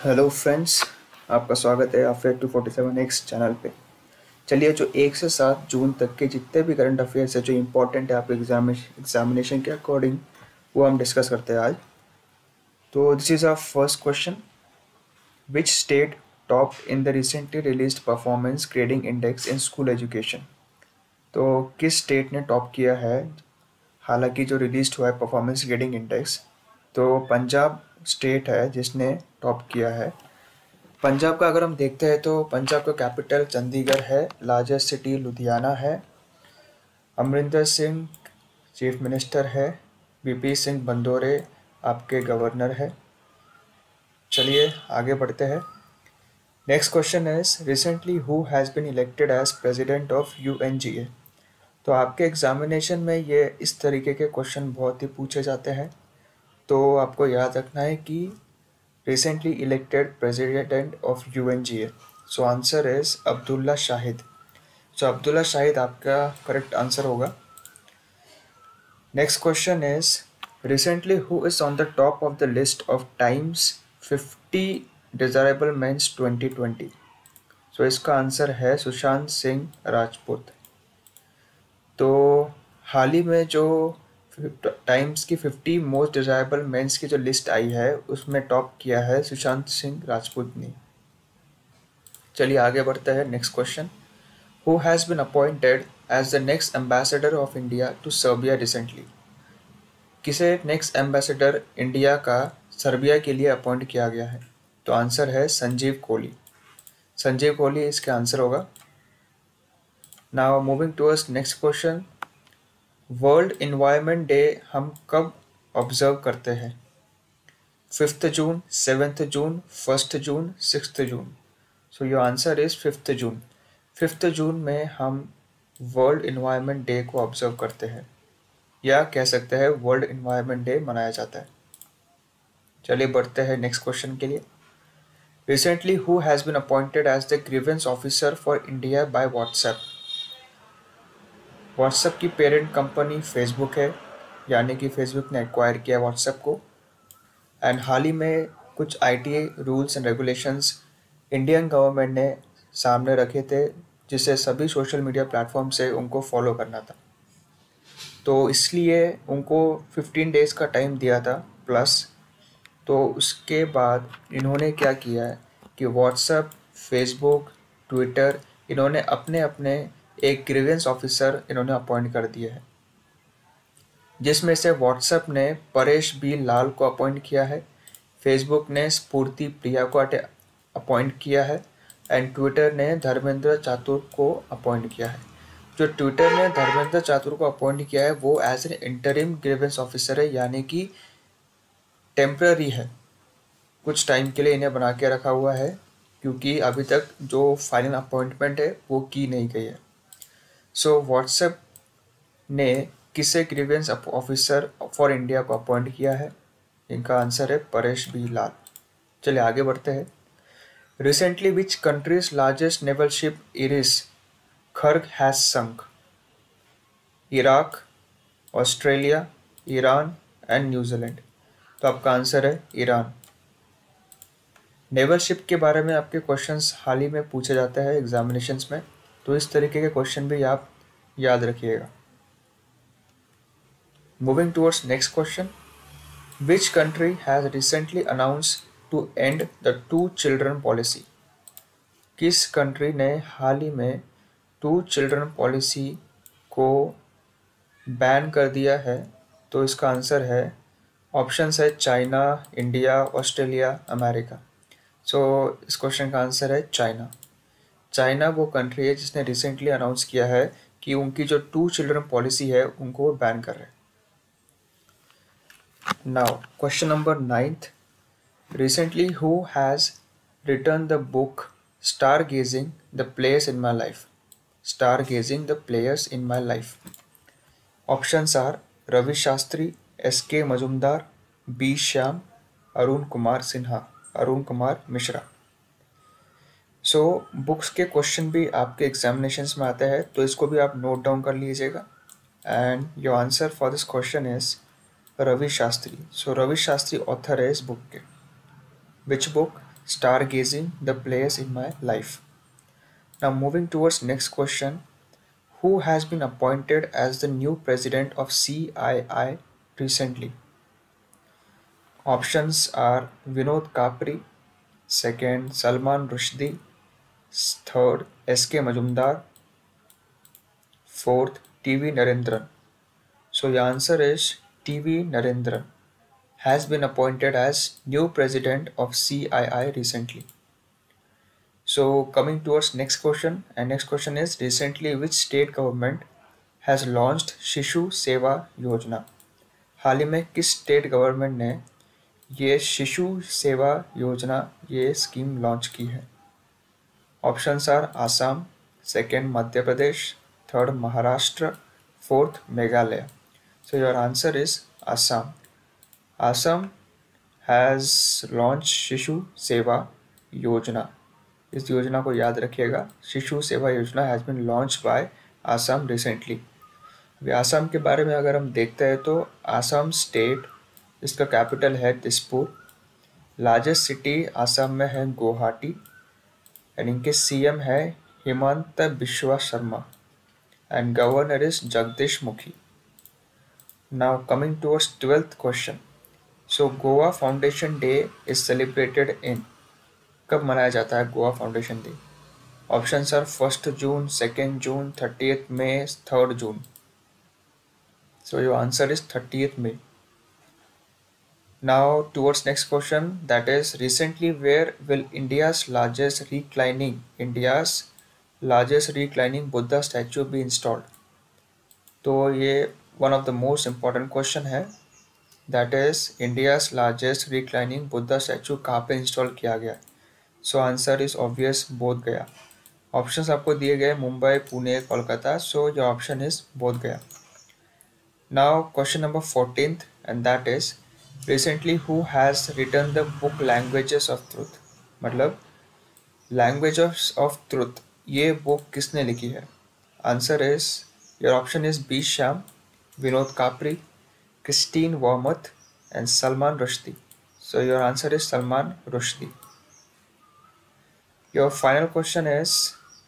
Hello friends, आपका स्वागत है अफेयर 247 एक्स चैनल पे। चलिए, जो 1 से 7 जून तक के जितने भी करंट अफेयर्स है जो इम्पोर्टेंट है आपके एग्जामिनेशन के अकॉर्डिंग, वो हम डिस्कस करते हैं आज। तो this is our first question. Which state top in the recently released performance grading index in school education? तो किस स्टेट ने टॉप किया है? हालांकि जो रिलीज हुआ है परफॉर्मेंस ग्रेडिंग इंडेक्स, तो पंजाब स्टेट है जिसने टॉप किया है। पंजाब का अगर हम देखते हैं तो पंजाब का कैपिटल चंडीगढ़ है, लार्जेस्ट सिटी लुधियाना है, अमरिंदर सिंह चीफ मिनिस्टर है, बीपी सिंह बंदोरे आपके गवर्नर है। चलिए आगे बढ़ते हैं। Next question is recently who has been elected as president of UNGA? तो आपके एग्जामिनेशन में ये इस तरीके के क्वेश्चन बहुत ही पूछे जाते हैं, तो आपको याद रखना है कि recently elected president of UNGA. So answer is Abdulla Shahid. So Abdulla Shahid आपका करेक्ट आंसर होगा। Next question is recently who is on the top of the list of Times 50 desirable men's 2020? So इसका आंसर है सुशांत सिंह राजपूत। तो हाल ही में जो टाइम्स की 50 मोस्ट डिजायरेबल मेंस की जो लिस्ट आई है उसमें टॉप किया है सुशांत सिंह राजपूत ने। चलिए आगे बढ़ते हैं। Next question, who has been appointed as the next ambassador of India to Serbia recently? किसे नेक्स्ट एम्बेसडर इंडिया का सर्बिया के लिए अपॉइंट किया गया है? तो आंसर है संजीव कोहली। संजीव कोहली इसका आंसर होगा। Now moving towards next question, world environment day हम कब ऑब्जर्व करते हैं? 5th June, 7th June, 1st June, 6th June? So your answer is 5th June. 5th जून में हम वर्ल्ड इन्वायरमेंट डे को ऑब्जर्व करते हैं, या कह सकते हैं वर्ल्ड इन्वायरमेंट डे मनाया जाता है। चलिए बढ़ते हैं नेक्स्ट क्वेश्चन के लिए। Recently who has been appointed as the grievance officer for India by WhatsApp? WhatsApp की पेरेंट कंपनी फेसबुक है, यानी कि फेसबुक ने एक्वायर किया व्हाट्सएप को। एंड हाल ही में कुछ IT rules and regulations Indian government ने सामने रखे थे, जिसे सभी सोशल मीडिया प्लेटफॉर्म से उनको फॉलो करना था। तो इसलिए उनको 15 डेज़ का टाइम दिया था प्लस। तो उसके बाद इन्होंने क्या किया है कि व्हाट्सएप, फेसबुक, ट्विटर, इन्होंने अपने अपने एक ग्रीवेंस ऑफिसर इन्होंने अपॉइंट कर दिया है, जिसमें से व्हाट्सएप ने परेश बी लाल को अपॉइंट किया है, फेसबुक ने स्फूर्ति प्रिया को अपॉइंट किया है, एंड ट्विटर ने धर्मेंद्र चातुर को अपॉइंट किया है। जो ट्विटर ने धर्मेंद्र चातुर को अपॉइंट किया है वो as an interim grievance officer है, यानी कि टेम्पररी है, कुछ टाइम के लिए इन्हें बना के रखा हुआ है, क्योंकि अभी तक जो फाइनल अपॉइंटमेंट है वो की नहीं गई है। सो व्हाट्सएप ने किसे ग्रीवेंस ऑफिसर फॉर इंडिया को अपॉइंट किया है? इनका आंसर है परेश बी लाल। चलिए आगे बढ़ते हैं। Recently which countries largest naval ship iris खर्ग has sunk? Iraq, Australia, Iran and New Zealand? तो आपका आंसर है ईरान। नेवल शिप के बारे में आपके क्वेश्चंस हाल ही में पूछे जाते हैं एग्जामिनेशंस में, तो इस तरीके के क्वेश्चन भी आप याद रखिएगा। Moving towards next question, which country has recently announced to end the two children policy? किस कंट्री ने हाल ही में टू चिल्ड्रन पॉलिसी को बैन कर दिया है? तो इसका आंसर है, ऑप्शंस है China, India, Australia, America. So इस क्वेश्चन का आंसर है चाइना। चाइना वो कंट्री है जिसने रिसेंटली अनाउंस किया है कि उनकी जो टू चिल्ड्रन पॉलिसी है उनको वो बैन कर रहे हैं। Now question number 9th, recently who has written the book star gazing the players in my life? Star gazing the players in my life? Options are Ravi Shastri, S K Majumdar, B Shyam, Arun Kumar Sinha, Arun Kumar Mishra. So books के question भी आपके examinations में आते हैं, तो इसको भी आप नोट डाउन कर लीजिएगा। And your answer for this question is Ravi Shastri. So Ravi Shastri author है इस बुक के। Which book? stargazing the place in my life. Now moving towards next question, who has been appointed as the new president of CII recently? Options are Vinod Kapri, second Salman Rushdie, third SK Majumdar, fourth TV Narendran. So your answer is TV Narendran has been appointed as new president of CII recently. So coming towards next question, and next question is recently which state government has launched शिशु सेवा योजना? हाल ही में किस state government ने ये शिशु सेवा योजना ये स्कीम लॉन्च की है? Options are Assam, second Madhya Pradesh, third Maharashtra, fourth Meghalaya. So your answer is Assam. Assam has launched शिशु सेवा योजना. इस योजना को याद रखिएगा. Shishu Seva Yojana has been launch by Assam recently. अभी आसाम के बारे में अगर हम देखते हैं तो आसाम स्टेट, इसका कैपिटल है दिसपुर, लार्जेस्ट सिटी आसाम में है गुवाहाटी, एंड इनके सीएम है Himanta Biswa Sarma, and governor is Jagdish Mukhi. Now coming towards 12th question. So Goa foundation day is celebrated in, कब मनाया जाता है Goa foundation day? Options are 1 June, 2 June, 30 May, 3 June. So your answer is 30th May. Now towards next question, that is recently where will India's largest reclining Buddha statue be installed? तो ये one of the most important question है, that is India's largest reclining Buddha statue कहाँ पे install किया गया? So answer is obvious, बोध गया. Options आपको दिए गए Mumbai, Pune, Kolkata. So your option is बोध गया. Now question number 14th, and that is recently who has written the book Languages of Truth? मतलब Languages of Truth ये बुक किसने लिखी है? Answer is, your option is B Shyam, Vinod Kapri, Christine Wormuth and Salman Rushdie. So your answer is Salman Rushdie. Your final question is,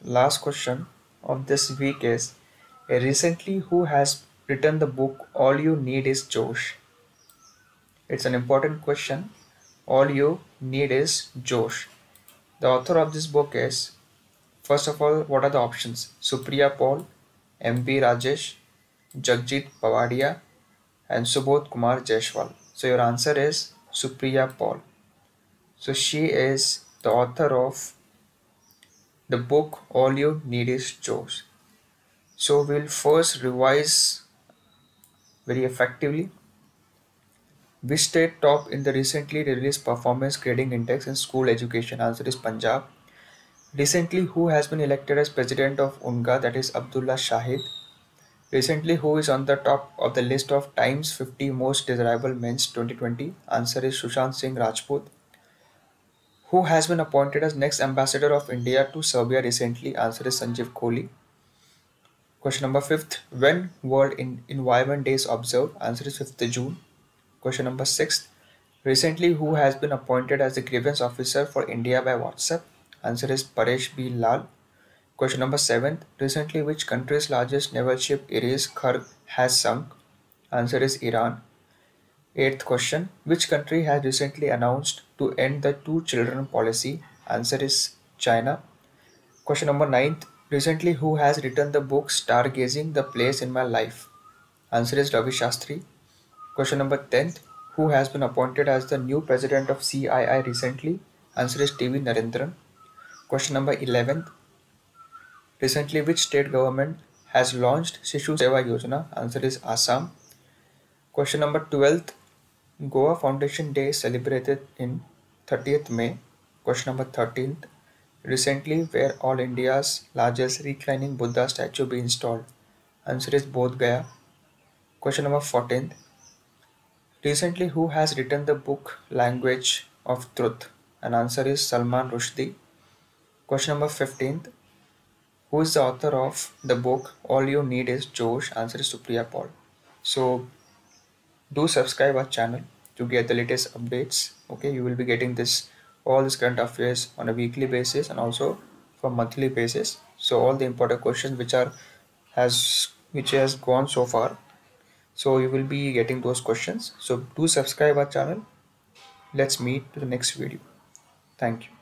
last question of this week is recently who has written the book All You Need Is Josh? It's an important question. All You Need Is Josh. The author of this book is, first of all, what are the options? Supriya Paul, M.B. Rajesh, Jagjit Pavadia, and Subodh Kumar Jaiswal. So your answer is Supriya Paul. So she is the author of the book All You Need Is Josh. So we'll first revise very effectively. Which state topped in the recently released performance grading index in school education? Answer is Punjab. Recently, who has been elected as president of UNGA? That is Abdullah Shahid. Recently, who is on the top of the list of Times 50 Most Desirable Men's 2020? Answer is Sushant Singh Rajput. Who has been appointed as next ambassador of India to Serbia recently? Answer is Sanjeev Kohli. Question number 5th. When World Environment Day is observed? Answer is 5th June. Question number 6th. Recently, who has been appointed as the grievance officer for India by WhatsApp? Answer is Paresh B. Lal. Question number 7th. Recently, which country's largest naval ship Iris Kharg has sunk? Answer is Iran. 8th question. Which country has recently announced to end the two children policy? Answer is China. Question number 9th. Recently, who has written the book Stargazing the Place in My Life? Answer is Ravi Shastri. Question number 10th. Who has been appointed as the new president of CII recently? Answer is TV Narendran. Question number 11th. Recently, which state government has launched Shishu Seva Yojana? Answer is Assam. Question number 12th. Goa Foundation Day celebrated in 30th May. Question number 13th. Recently, where all India's largest reclining Buddha statue be installed? Answer is Bodh Gaya. Question number 14th. Recently, who has written the book Language of Truth? And answer is Salman Rushdie. Question number 15th. Who is the author of the book All You Need Is Josh? Answer is Supriya Paul. So do subscribe our channel to get the latest updates. Okay, you will be getting this all this current affairs on a weekly basis and also for monthly basis. So all the important questions which has gone so far, so you will be getting those questions. So do subscribe our channel. Let's meet to the next video. Thank you.